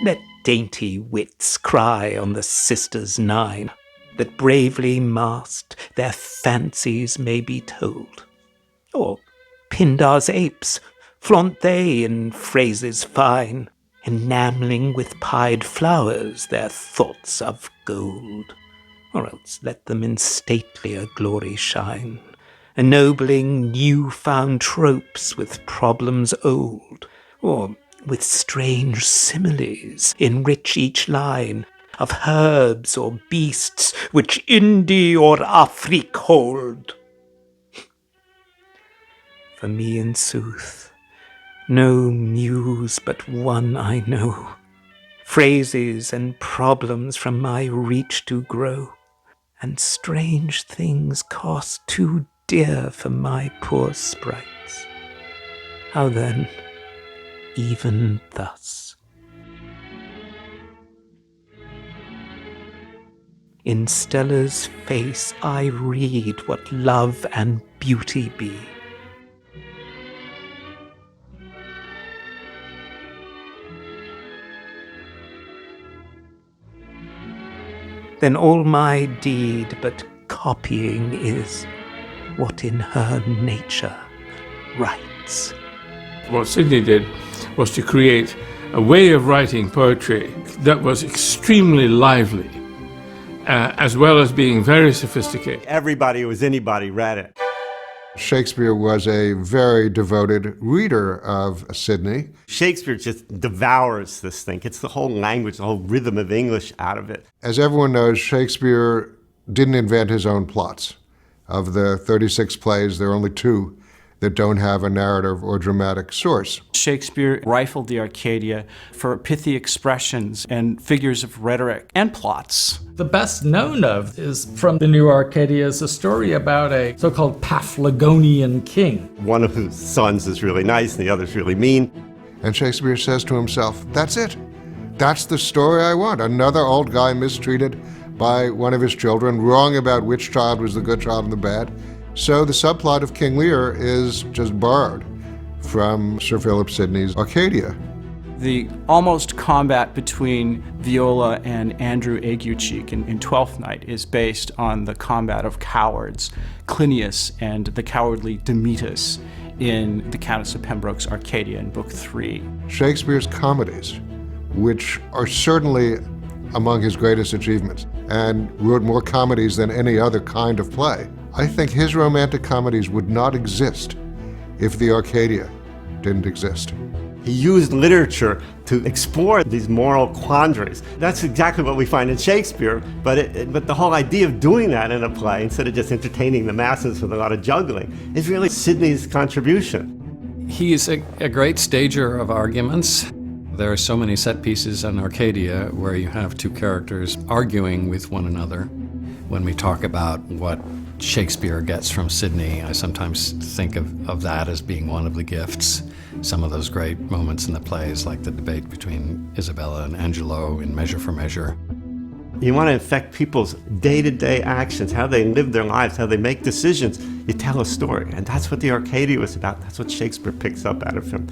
Let dainty wits cry on the sisters nine, that bravely masked their fancies may be told. Or Pindar's apes, flaunt they in phrases fine, enamelling with pied flowers their thoughts of gold. Or else let them in statelier glory shine, ennobling new-found tropes with problems old, or with strange similes enrich each line of herbs or beasts which Indy or Afrique hold. For me, in sooth, no muse but one I know, phrases and problems from my reach do grow, and strange things cost too dear for my poor sprites. How then, even thus. In Stella's face I read what love and beauty be. Then all my deed but copying is what in her nature writes. What Sidney did was to create a way of writing poetry that was extremely lively, as well as being very sophisticated. Everybody who was anybody read it. Shakespeare was a very devoted reader of Sidney. Shakespeare just devours this thing. It's the whole language, the whole rhythm of English out of it. As everyone knows, Shakespeare didn't invent his own plots. Of the 36 plays, there are only 2 that don't have a narrative or dramatic source. Shakespeare rifled the Arcadia for pithy expressions and figures of rhetoric and plots. The best known of is from the New Arcadia is a story about a so-called Paphlagonian king. One of whose sons is really nice and the other's really mean. And Shakespeare says to himself, that's it. That's the story I want. Another old guy mistreated by one of his children, wrong about which child was the good child and the bad. So the subplot of King Lear is just borrowed from Sir Philip Sidney's Arcadia. The almost combat between Viola and Andrew Aguecheek in Twelfth Night is based on the combat of cowards, Clinias and the cowardly Demetus in the Countess of Pembroke's Arcadia in Book 3. Shakespeare's comedies, which are certainly among his greatest achievements, and wrote more comedies than any other kind of play. I think his romantic comedies would not exist if the Arcadia didn't exist. He used literature to explore these moral quandaries. That's exactly what we find in Shakespeare, but the whole idea of doing that in a play, instead of just entertaining the masses with a lot of juggling, is really Sidney's contribution. He's a great stager of arguments. There are so many set pieces in Arcadia where you have 2 characters arguing with one another. When we talk about what Shakespeare gets from Sidney, I sometimes think of that as being one of the gifts. Some of those great moments in the plays, like the debate between Isabella and Angelo in Measure for Measure. You want to affect people's day-to-day actions, how they live their lives, how they make decisions. You tell a story, and that's what the Arcadia was about. That's what Shakespeare picks up out of him.